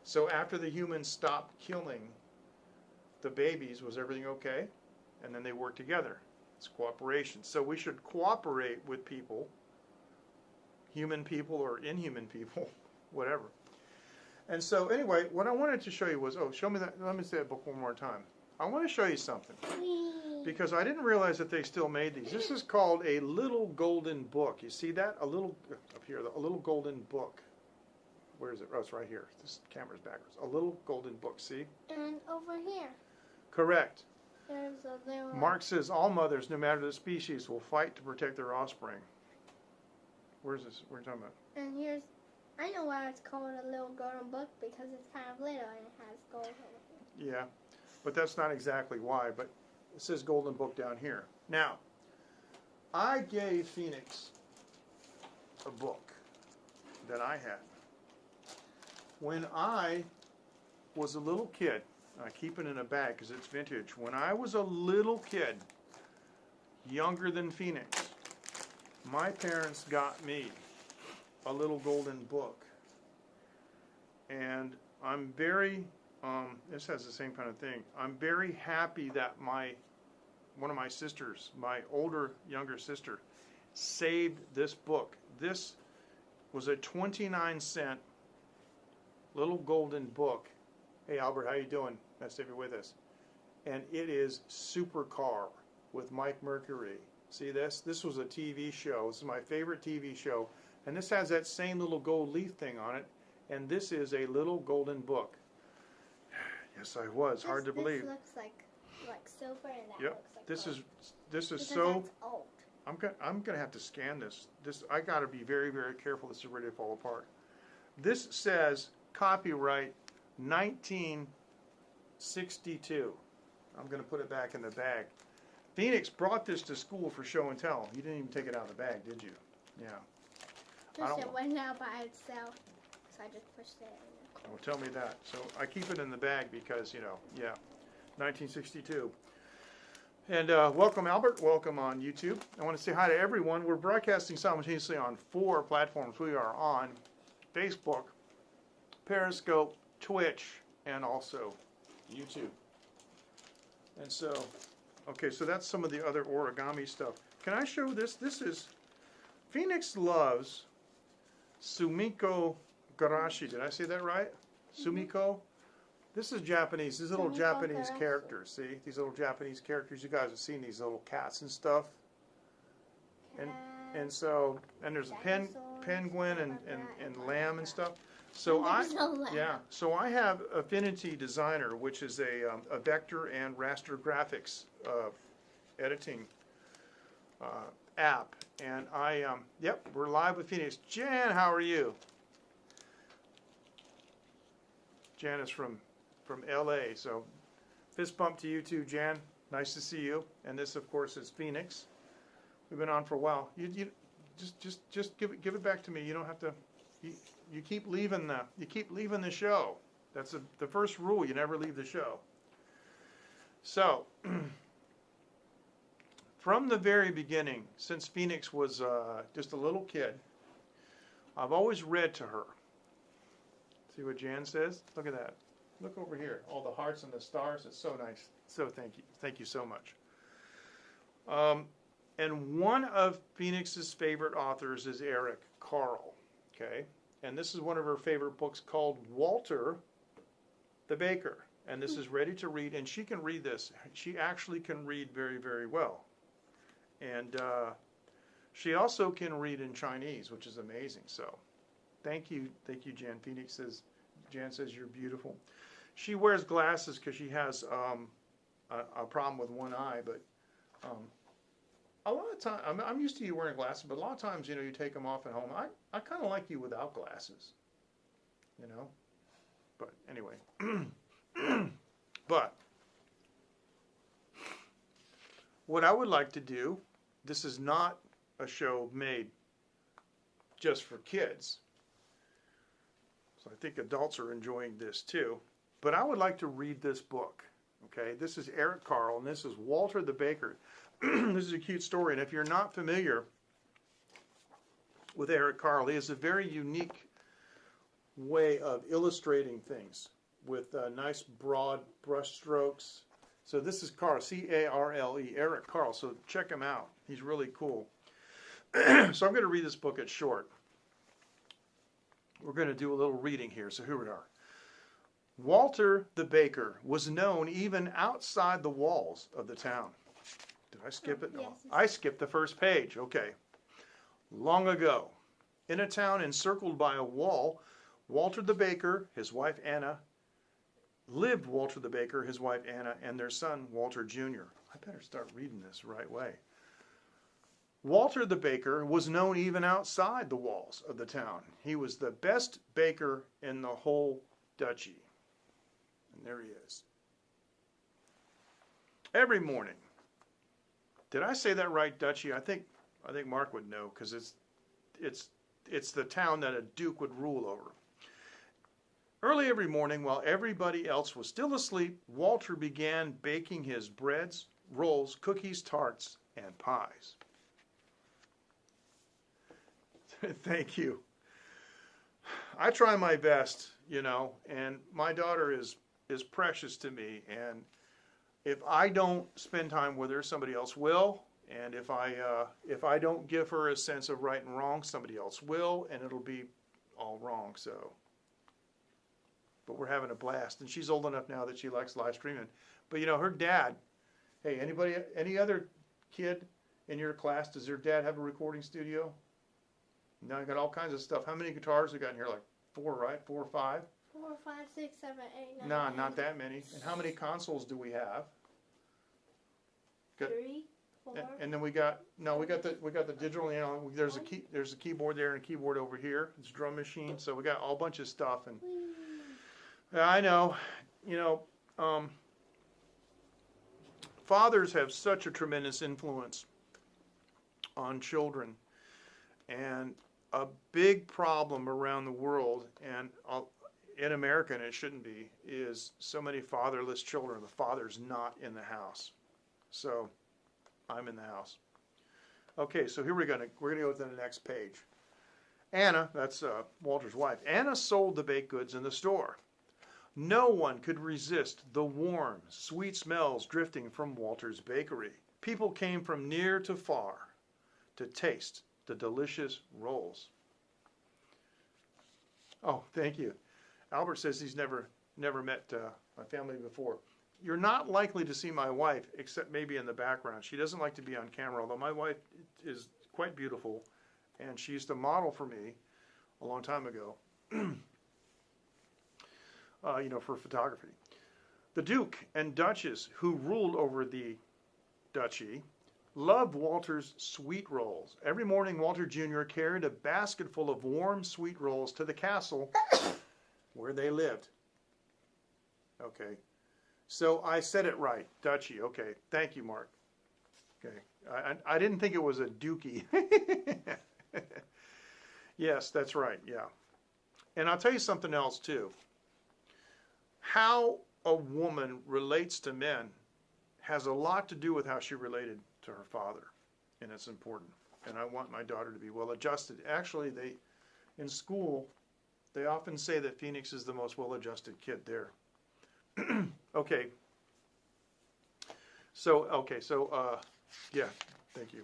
S1: So after the humans stopped killing the babies, was everything okay? And then they worked together. It's cooperation. So we should cooperate with people, human people or inhuman people, whatever. And so anyway, what I wanted to show you was, show me that. Let me say that book one more time. I want to show you something because I didn't realize that they still made these. This is called a little golden book. You see that? A little up here, a little golden book. Where is it? Oh, it's right here. This camera's backwards. A little golden book. See?
S2: And over here.
S1: Correct.
S2: There's a little.
S1: Mark says all mothers, no matter the species, will fight to protect their offspring. Where's this? What are you talking about?
S2: And here's. I know why it's called a little golden book because it's kind of little and it has gold over here.
S1: Yeah, but that's not exactly why. But it says golden book down here. Now, I gave Phoenix a book that I had when I was a little kid. I keep it in a bag because it's vintage. When I was a little kid, younger than Phoenix, my parents got me a little golden book. And I'm very, this has the same kind of thing. I'm very happy that one of my sisters, my younger sister, saved this book. This was a 29-cent little golden book. Hey Albert, how you doing? Nice to have you with us. And it is Supercar with Mike Mercury. See this? This was a TV show. This is my favorite TV show. And this has that same little gold leaf thing on it. And this is a little golden book. Yes, I was. Hard to believe.
S2: This looks like silver, and that
S1: Yep.
S2: looks like
S1: This
S2: gold.
S1: is
S2: Because
S1: so.
S2: that's old.
S1: I'm gonna have to scan this. I got to be very, very careful. This is ready to fall apart. This says copyright 1962. I'm going to put it back in the bag. Phoenix brought this to school for show and tell. You didn't even take it out of the bag, did you? Yeah.
S2: Just it went out by itself, so I just pushed it in there.
S1: Oh, tell me that. So I keep it in the bag because, you know, yeah, 1962. And welcome, Albert. Welcome on YouTube. I want to say hi to everyone. We're broadcasting simultaneously on 4 platforms. We are on Facebook, Periscope, Twitch, and also YouTube. And so, okay, so that's some of the other origami stuff. Can I show this? This is, Phoenix loves Sumiko Garashi. Did I say that right? Sumiko? This is Japanese. These little Japanese characters. See? These little Japanese characters. You guys have seen these little cats and stuff. And so, and there's a penguin and lamb and stuff. So so I have Affinity Designer, which is a vector and raster graphics editing app. And yep, we're live with Phoenix. Jan, how are you? Jan is from LA, so fist bump to you too, Jan. Nice to see you. And this, of course, is Phoenix. We've been on for a while. You just give it back to me. You don't have to. You keep leaving the show. That's the first rule. You never leave the show. So, from the very beginning, since Phoenix was just a little kid, I've always read to her. See what Jan says? Look at that. Look over here. All the hearts and the stars. It's so nice. So thank you. Thank you so much. And one of Phoenix's favorite authors is Eric Carle. Okay? And this is one of her favorite books called Walter the Baker. And this is ready to read. And she can read this. She actually can read very, very well. And she also can read in Chinese, which is amazing. So thank you, Jan. Jan says you're beautiful. She wears glasses because she has a problem with one eye, but a lot of times, I'm used to you wearing glasses, but a lot of times, you know, you take them off at home. I kind of like you without glasses, you know. But anyway, but what I would like to do, this is not a show made just for kids. So I think adults are enjoying this too. But I would like to read this book. Okay, this is Eric Carle, and this is Walter the Baker. This is a cute story, and if you're not familiar with Eric Carle, he has a very unique way of illustrating things with nice broad brush strokes. So this is Carle, C-A-R-L-E, Eric Carle. So check him out. He's really cool. So I'm going to read this book. It's short. We're going to do a little reading here. So here we are. Walter the Baker was known even outside the walls of the town. Did I skip it? No.
S2: Yes.
S1: I skipped the first page. Okay. Long ago, in a town encircled by a wall, Walter the Baker, his wife Anna, lived Walter the Baker, his wife Anna, and their son Walter Jr. I better start reading this the right way. Walter the Baker was known even outside the walls of the town. He was the best baker in the whole duchy. And there he is. Every morning. Did I say that right, duchy? I think Mark would know because it's the town that a duke would rule over. Early every morning, while everybody else was still asleep, Walter began baking his breads, rolls, cookies, tarts, and pies. Thank you. I try my best, you know, and my daughter is precious to me, and if I don't spend time with her, somebody else will, and if I don't give her a sense of right and wrong, somebody else will, and it'll be all wrong. So, but we're having a blast, and she's old enough now that she likes live streaming. But you know, her dad. Hey, any other kid in your class? Does their dad have a recording studio? No, you got all kinds of stuff. How many guitars we got in here? Like 4, right? 4 or 5?
S2: 4, 5, 6, 7, 8, 9.
S1: No, not that many. And how many consoles do we have?
S2: 3, 4.
S1: And then we got the digital. You know, there's a keyboard there and a keyboard over here. It's a drum machine. So we got a whole bunch of stuff. And I know, you know, Um, fathers have such a tremendous influence on children, and a big problem around the world, and in America, and it shouldn't be, is so many fatherless children. The father's not in the house. So I'm in the house. Okay, so here we're gonna go to the next page. Anna, that's Walter's wife. Anna sold the baked goods in the store. No one could resist the warm, sweet smells drifting from Walter's bakery. People came from near to far to taste the delicious rolls. Oh, thank you. Albert says he's never met my family before. You're not likely to see my wife, except maybe in the background. She doesn't like to be on camera, although my wife is quite beautiful, and she used to model for me a long time ago, for photography. The Duke and Duchess, who ruled over the duchy, loved Walter's sweet rolls. Every morning, Walter Jr. carried a basket full of warm, sweet rolls to the castle where they lived. Okay. So I said it right, duchy. Okay, thank you, Mark. Okay, I didn't think it was a dookie. Yes, that's right, yeah. And I'll tell you something else, too. How a woman relates to men has a lot to do with how she related to her father, and it's important. And I want my daughter to be well-adjusted. Actually, in school, they often say that Phoenix is the most well-adjusted kid there. Okay. So, yeah, thank you.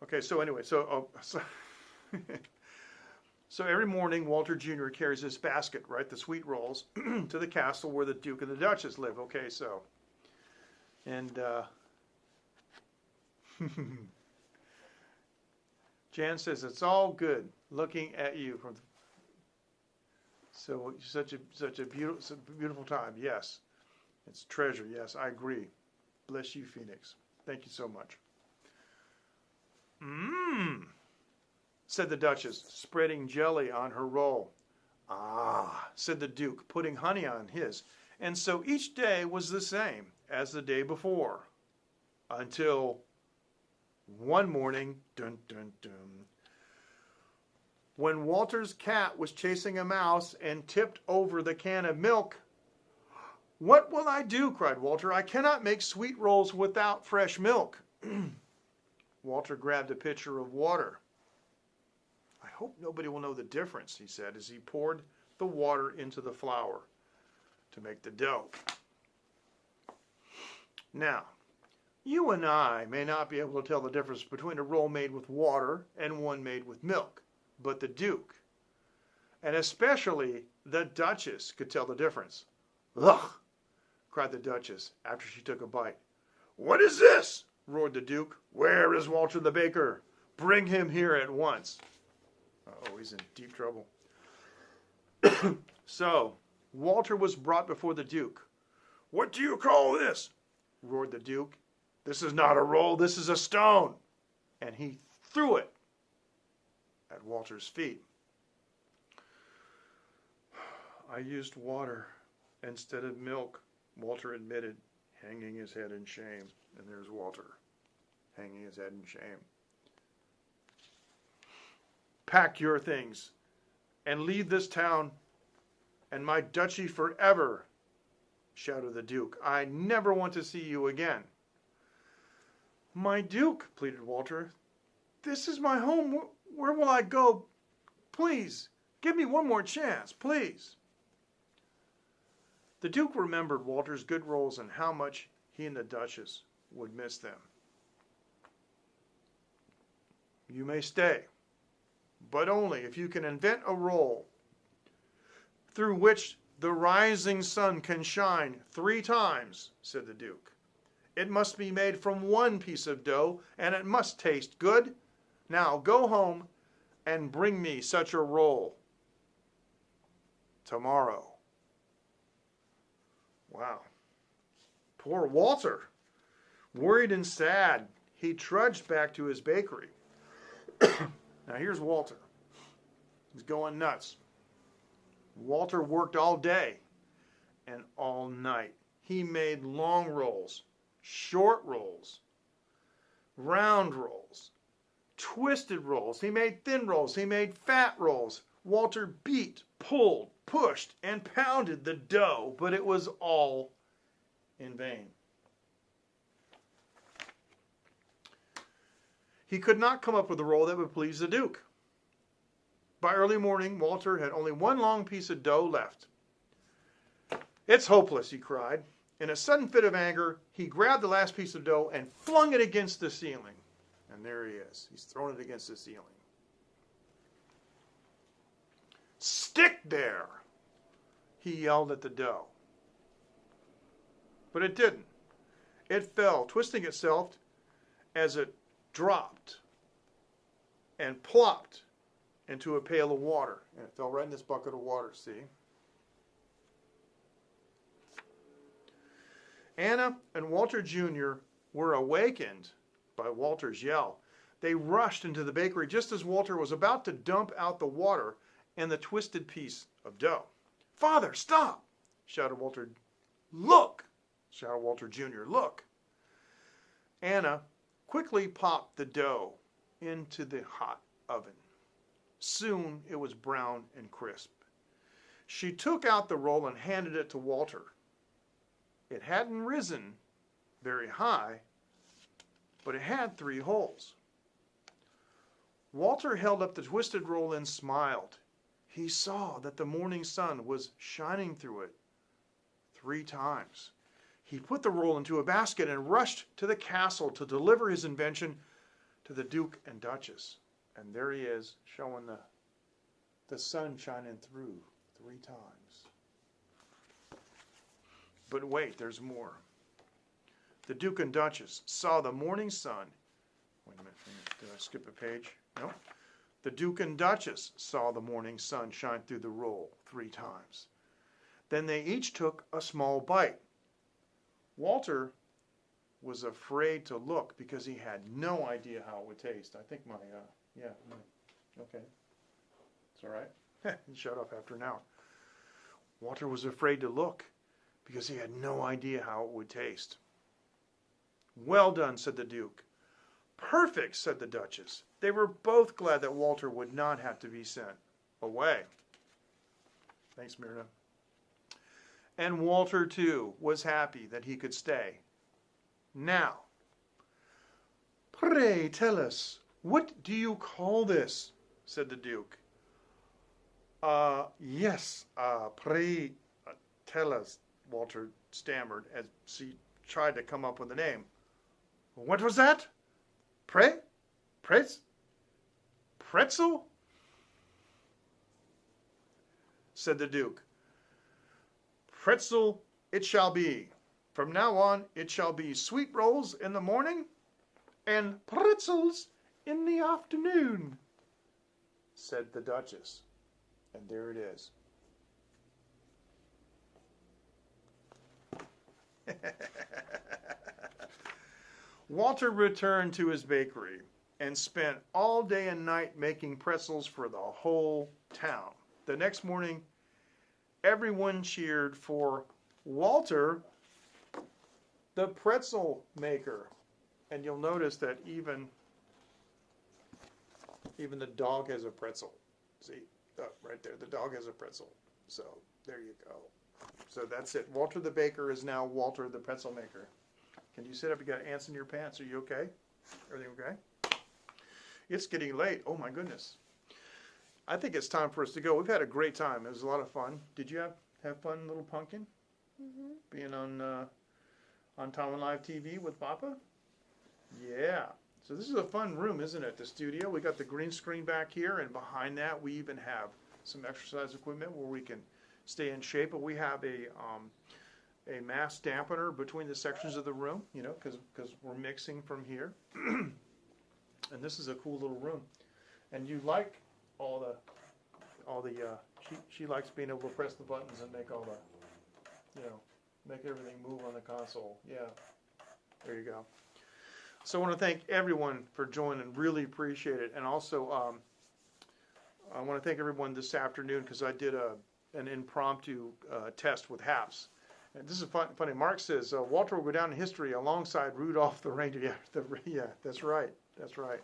S1: Okay, so anyway, so every morning Walter Jr. carries this basket, right, the sweet rolls, to the castle where the Duke and the Duchess live. Okay, so, and Jan says it's all good looking at you from. So such a beautiful time. Yes, it's treasure. Yes, I agree. Bless you, Phoenix. Thank you so much. Said the Duchess, spreading jelly on her roll. Ah, said the Duke, putting honey on his. And so each day was the same as the day before, until one morning, dun dun dun, when Walter's cat was chasing a mouse and tipped over the can of milk. What will I do? Cried Walter. I cannot make sweet rolls without fresh milk. Walter grabbed a pitcher of water. I hope nobody will know the difference, he said, as he poured the water into the flour to make the dough. Now, you and I may not be able to tell the difference between a roll made with water and one made with milk. But the Duke, and especially the Duchess, could tell the difference. Ugh! Cried the Duchess after she took a bite. What is this? Roared the Duke. Where is Walter the baker? Bring him here at once. Uh-oh, he's in deep trouble. So, Walter was brought before the Duke. What do you call this? Roared the Duke. This is not a roll, this is a stone. And he threw it at Walter's feet. I used water instead of milk, Walter admitted, hanging his head in shame. And there's Walter, hanging his head in shame. Pack your things and leave this town and my duchy forever, shouted the Duke. I never want to see you again. My Duke, pleaded Walter, this is my home. Where will I go? Please, give me one more chance, please. The Duke remembered Walter's good rolls and how much he and the Duchess would miss them. You may stay, but only if you can invent a roll through which the rising sun can shine 3 times, said the Duke. It must be made from one piece of dough, and it must taste good. Now go home and bring me such a roll tomorrow. Wow. Poor Walter. Worried and sad, he trudged back to his bakery. Now here's Walter. He's going nuts. Walter worked all day and all night. He made long rolls, short rolls, round rolls, twisted rolls. He made thin rolls. He made fat rolls. Walter beat, pulled, pushed, and pounded the dough, but it was all in vain. He could not come up with a roll that would please the Duke. By early morning, Walter had only one long piece of dough left. "It's hopeless," he cried. In a sudden fit of anger, he grabbed the last piece of dough and flung it against the ceiling. And there he is. He's thrown it against the ceiling. "Stick there!" he yelled at the dough. But it didn't. It fell, twisting itself as it dropped and plopped into a pail of water. And it fell right in this bucket of water, see? Anna and Walter Jr. were awakened by Walter's yell. They rushed into the bakery just as Walter was about to dump out the water and the twisted piece of dough. "Father, stop!" shouted Walter. "Look!" shouted Walter Jr. "Look!" Anna quickly popped the dough into the hot oven. Soon it was brown and crisp. She took out the roll and handed it to Walter. It hadn't risen very high, but it had 3 holes. Walter held up the twisted roll and smiled. He saw that the morning sun was shining through it 3 times. He put the roll into a basket and rushed to the castle to deliver his invention to the Duke and Duchess. And there he is, showing the sun shining through 3 times. But wait, there's more. The Duke and Duchess saw the morning sun. Wait a minute. Did I skip a page? No. The Duke and Duchess saw the morning sun shine through the roll 3 times. Then they each took a small bite. Walter was afraid to look because he had no idea how it would taste. I think okay. It's all right. He shut up after an hour. Walter was afraid to look because he had no idea how it would taste. "Well done," said the Duke. "Perfect," said the Duchess. They were both glad that Walter would not have to be sent away. Thanks, Myrna. And Walter, too, was happy that he could stay. "Now, pray tell us, what do you call this?" said the Duke. Yes, pray tell us," Walter stammered as he tried to come up with a name. "What was that? Pretzel?" said the Duke. "Pretzel it shall be. From now on it shall be sweet rolls in the morning and pretzels in the afternoon," said the Duchess. And there it is. Walter returned to his bakery and spent all day and night making pretzels for the whole town. The next morning, everyone cheered for Walter, the pretzel maker. And you'll notice that even the dog has a pretzel. See, right there, the dog has a pretzel. So there you go. So that's it. Walter the baker is now Walter the pretzel maker. Can you sit up? You got ants in your pants. Are you okay? Everything okay? It's getting late. Oh my goodness. I think it's time for us to go. We've had a great time. It was a lot of fun. Did you have fun, little pumpkin? Mm-hmm. Being on Taiwan Live TV with Papa? Yeah. So this is a fun room, isn't it? The studio. We got the green screen back here, and behind that we even have some exercise equipment where we can stay in shape. But we have a mass dampener between the sections of the room, you know, because we're mixing from here. And this is a cool little room. And you like all the she likes being able to press the buttons and make all the, you know, make everything move on the console. Yeah, there you go. So I want to thank everyone for joining. Really appreciate it. And also, I want to thank everyone this afternoon because I did an impromptu test with Haps. And this is funny. Mark says Walter will go down in history alongside Rudolph the reindeer. Yeah, that's right. That's right.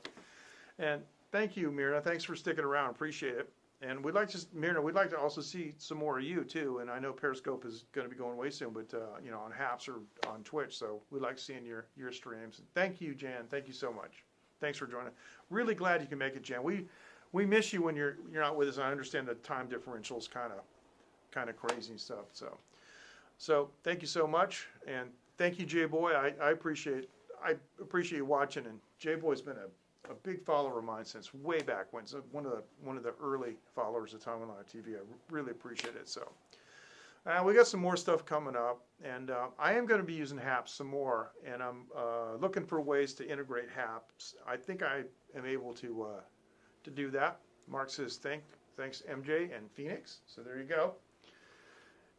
S1: And thank you, Myrna. Thanks for sticking around. Appreciate it. And Myrna, we'd like to also see some more of you too. And I know Periscope is going to be going away soon, but you know, on Haps or on Twitch. So we'd like seeing your streams. And thank you, Jan. Thank you so much. Thanks for joining. Really glad you can make it, Jan. We miss you when you're not with us. I understand the time differential is kind of crazy and stuff. So thank you so much, and thank you, J Boy. I appreciate you watching. And J Boy's been a big follower of mine since way back when. So one of the early followers of Taiwan Live TV. I really appreciate it. So we got some more stuff coming up, and I am going to be using Haps some more, and I'm looking for ways to integrate Haps. I think I am able to do that. Mark says thanks MJ and Phoenix. So there you go.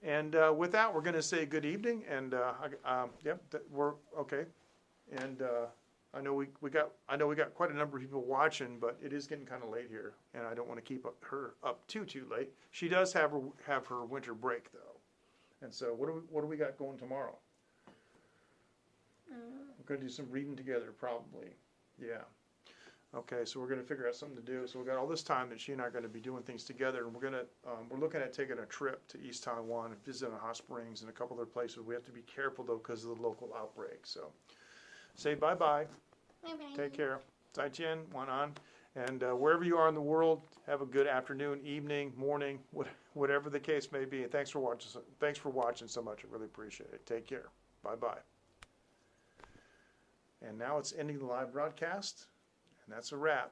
S1: And with that, we're going to say good evening. And we're okay. And I know we got quite a number of people watching, but it is getting kind of late here, and I don't want to keep her up too late. She does have her winter break though, and so what do we got going tomorrow? We're going to do some reading together, probably. Yeah. Okay, so we're going to figure out something to do. So we've got all this time that she and I are going to be doing things together, and we're looking at taking a trip to East Taiwan and visiting Hot Springs and a couple other places. We have to be careful though because of the local outbreak. So say bye-bye.
S2: Bye-bye.
S1: Take care. Zaijian, Wanan. And wherever you are in the world, have a good afternoon, evening, morning, whatever the case may be. And thanks for watching so much. I really appreciate it. Take care. Bye-bye. And now it's ending the live broadcast. And that's a wrap.